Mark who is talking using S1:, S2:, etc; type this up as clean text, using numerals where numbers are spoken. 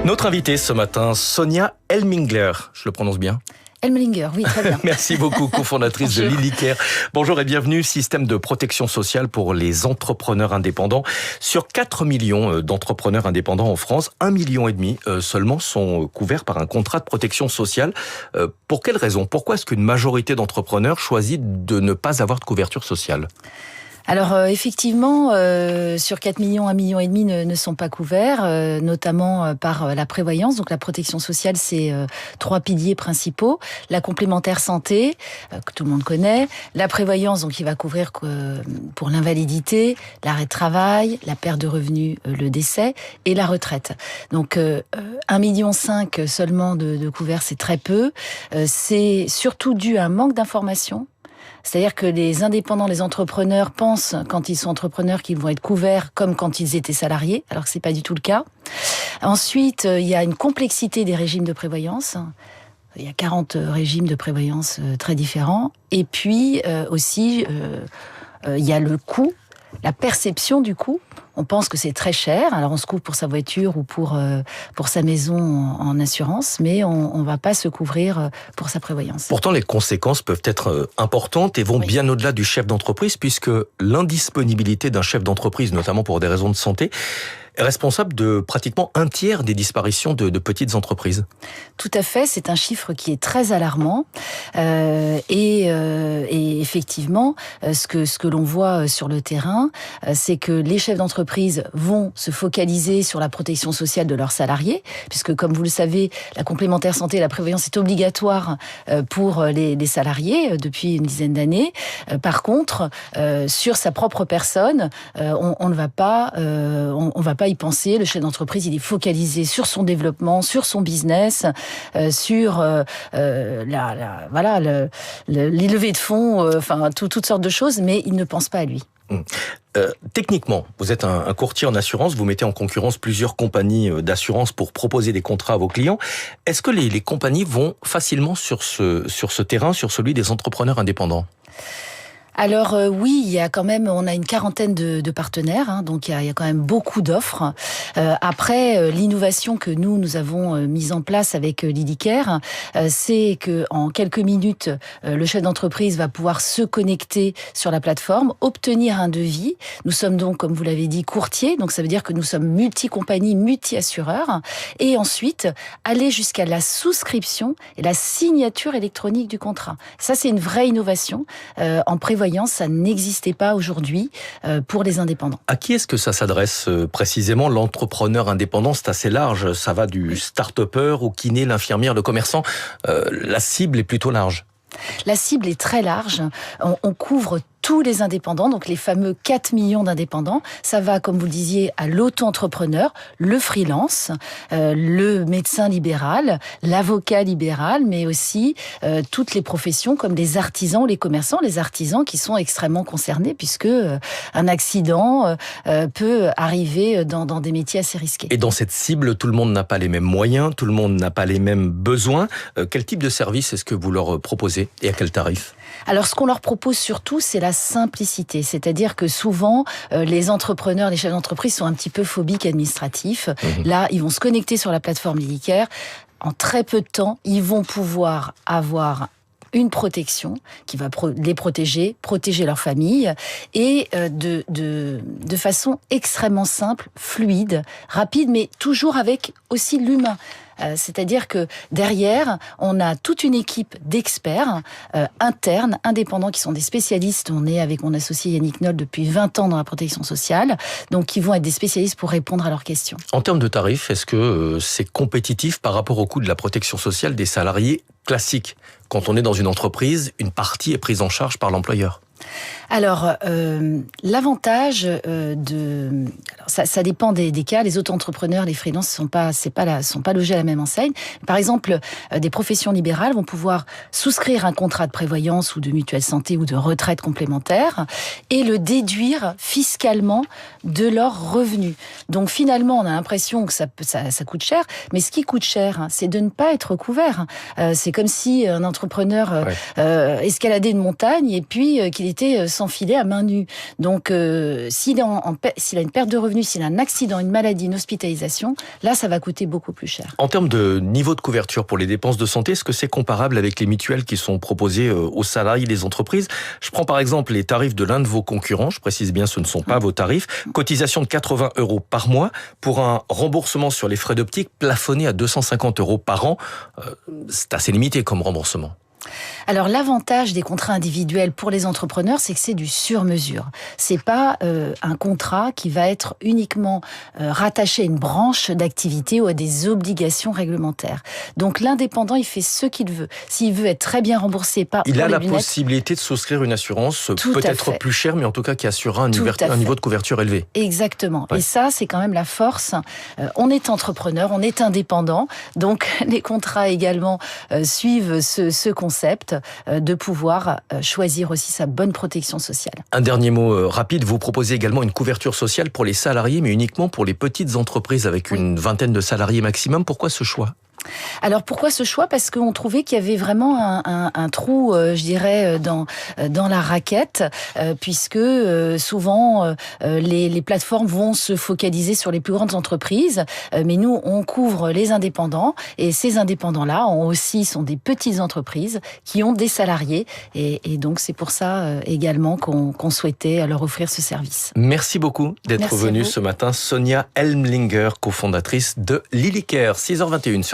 S1: Notre invitée ce matin, Sonia Elmingler, je le prononce bien?
S2: Elmlinger, oui, très bien.
S1: Merci beaucoup, cofondatrice de Lilycare. Bonjour et bienvenue, système de protection sociale pour les entrepreneurs indépendants. Sur 4 millions d'entrepreneurs indépendants en France, 1,5 million seulement sont couverts par un contrat de protection sociale. Pour quelle raison? Pourquoi est-ce qu'une majorité d'entrepreneurs choisit de ne pas avoir de couverture sociale?
S2: Alors effectivement, sur 4 millions, 1,5 million ne sont pas couverts, notamment par la prévoyance. Donc la protection sociale, c'est 3 piliers principaux. La complémentaire santé, que tout le monde connaît. La prévoyance, donc qui va couvrir pour l'invalidité, l'arrêt de travail, la perte de revenus, le décès et la retraite. Donc 1,5 million seulement de couverts, c'est très peu. C'est surtout dû à un manque d'information. C'est-à-dire que les indépendants, les entrepreneurs pensent, quand ils sont entrepreneurs, qu'ils vont être couverts comme quand ils étaient salariés, alors que c'est pas du tout le cas. Ensuite, il y a une complexité des régimes de prévoyance. Il y a 40 régimes de prévoyance très différents. Et puis aussi, il y a le coût, la perception du coût. On pense que c'est très cher, alors on se couvre pour sa voiture ou pour sa maison en assurance, mais on ne va pas se couvrir pour sa prévoyance.
S1: Pourtant, les conséquences peuvent être importantes et vont bien au-delà du chef d'entreprise, puisque l'indisponibilité d'un chef d'entreprise, notamment pour des raisons de santé, est responsable de pratiquement un tiers des disparitions de petites entreprises.
S2: Tout à fait, c'est un chiffre qui est très alarmant et effectivement, ce que l'on voit sur le terrain, c'est que les chefs d'entreprise vont se focaliser sur la protection sociale de leurs salariés, puisque comme vous le savez, la complémentaire santé et la prévoyance est obligatoire pour les salariés depuis une dizaine d'années. Par contre, sur sa propre personne, on ne va pas y penser. Le chef d'entreprise, il est focalisé sur son développement, sur son business, sur les levées de fonds, enfin toutes sortes de choses, mais il ne pense pas à lui.
S1: Techniquement, vous êtes un courtier en assurance, vous mettez en concurrence plusieurs compagnies d'assurance pour proposer des contrats à vos clients. Est-ce que les compagnies vont facilement sur ce terrain, sur celui des entrepreneurs indépendants ?
S2: Alors oui, on a une quarantaine de partenaires, hein, donc il y a quand même beaucoup d'offres. Après, l'innovation que nous avons mise en place avec Lilycare, c'est que en quelques minutes, le chef d'entreprise va pouvoir se connecter sur la plateforme, obtenir un devis. Nous sommes donc, comme vous l'avez dit, courtiers, donc ça veut dire que nous sommes multi-compagnies, multi-assureurs, et ensuite aller jusqu'à la souscription et la signature électronique du contrat. Ça, c'est une vraie innovation en prévoyance. Ça n'existait pas aujourd'hui pour les indépendants.
S1: À qui est-ce que ça s'adresse précisément? L'entrepreneur indépendant, c'est assez large. Ça va du start-upper au kiné, l'infirmière, le commerçant. La cible est plutôt large.
S2: La cible est très large. On couvre tous les indépendants, donc les fameux 4 millions d'indépendants. Ça va, comme vous le disiez, à l'auto-entrepreneur, le freelance, le médecin libéral, l'avocat libéral, mais aussi toutes les professions comme les artisans ou les commerçants. Les artisans qui sont extrêmement concernés puisque un accident peut arriver dans des métiers assez risqués.
S1: Et dans cette cible, tout le monde n'a pas les mêmes moyens, tout le monde n'a pas les mêmes besoins. Quel type de service est-ce que vous leur proposez et à quel tarif ?
S2: Alors, ce qu'on leur propose surtout, c'est la simplicité. C'est-à-dire que souvent, les entrepreneurs, les chefs d'entreprise sont un petit peu phobiques administratifs. Là, ils vont se connecter sur la plateforme Lilycare. En très peu de temps, ils vont pouvoir avoir une protection qui va les protéger leur famille et de façon extrêmement simple, fluide, rapide, mais toujours avec aussi l'humain. C'est-à-dire que derrière, on a toute une équipe d'experts internes, indépendants, qui sont des spécialistes. On est avec mon associé Yannick Noll depuis 20 ans dans la protection sociale, donc qui vont être des spécialistes pour répondre à leurs questions.
S1: En termes de tarifs, est-ce que c'est compétitif par rapport au coût de la protection sociale des salariés classiques? Quand on est dans une entreprise, une partie est prise en charge par l'employeur.
S2: Alors, l'avantage ça dépend des cas. Les auto-entrepreneurs, les freelances sont pas logés à la même enseigne. Par exemple, des professions libérales vont pouvoir souscrire un contrat de prévoyance ou de mutuelle santé ou de retraite complémentaire et le déduire fiscalement de leurs revenus. Donc finalement, on a l'impression que ça coûte cher, mais ce qui coûte cher, c'est de ne pas être couvert. C'est comme si un entrepreneur escaladait une montagne et puis qu'il était sans filet à main nue. Donc s'il a une perte de revenus revenu s'il a un accident, une maladie, une hospitalisation, là, ça va coûter beaucoup plus cher.
S1: En termes de niveau de couverture pour les dépenses de santé, est-ce que c'est comparable avec les mutuelles qui sont proposées aux salariés des entreprises? Je prends par exemple les tarifs de l'un de vos concurrents, je précise bien, ce ne sont pas vos tarifs. Cotisation de 80 € par mois pour un remboursement sur les frais d'optique plafonné à 250 € par an. C'est assez limité comme remboursement.
S2: Alors l'avantage des contrats individuels pour les entrepreneurs, c'est que c'est du sur-mesure. C'est pas un contrat qui va être uniquement rattaché à une branche d'activité ou à des obligations réglementaires. Donc l'indépendant, il fait ce qu'il veut. S'il veut être très bien remboursé, pas
S1: il
S2: pour
S1: a
S2: les
S1: la
S2: lunettes,
S1: possibilité de souscrire une assurance peut-être plus chère, mais en tout cas qui assurera un niveau de couverture élevé.
S2: Exactement.
S1: Ouais.
S2: Et ça, c'est quand même la force. On est entrepreneur, on est indépendant, donc les contrats également suivent ce concept de pouvoir choisir aussi sa bonne protection sociale.
S1: Un dernier mot rapide, vous proposez également une couverture sociale pour les salariés, mais uniquement pour les petites entreprises avec une vingtaine de salariés maximum. Pourquoi ce choix ?
S2: Alors pourquoi ce choix ? Parce qu'on trouvait qu'il y avait vraiment un trou, je dirais, dans la raquette, puisque souvent les plateformes vont se focaliser sur les plus grandes entreprises, mais nous on couvre les indépendants, et ces indépendants-là sont des petites entreprises qui ont des salariés, et donc c'est pour ça également qu'on souhaitait leur offrir ce service.
S1: Merci beaucoup d'être venue ce matin, Sonia Elmlinger, cofondatrice de Lilycare, 6h21 sur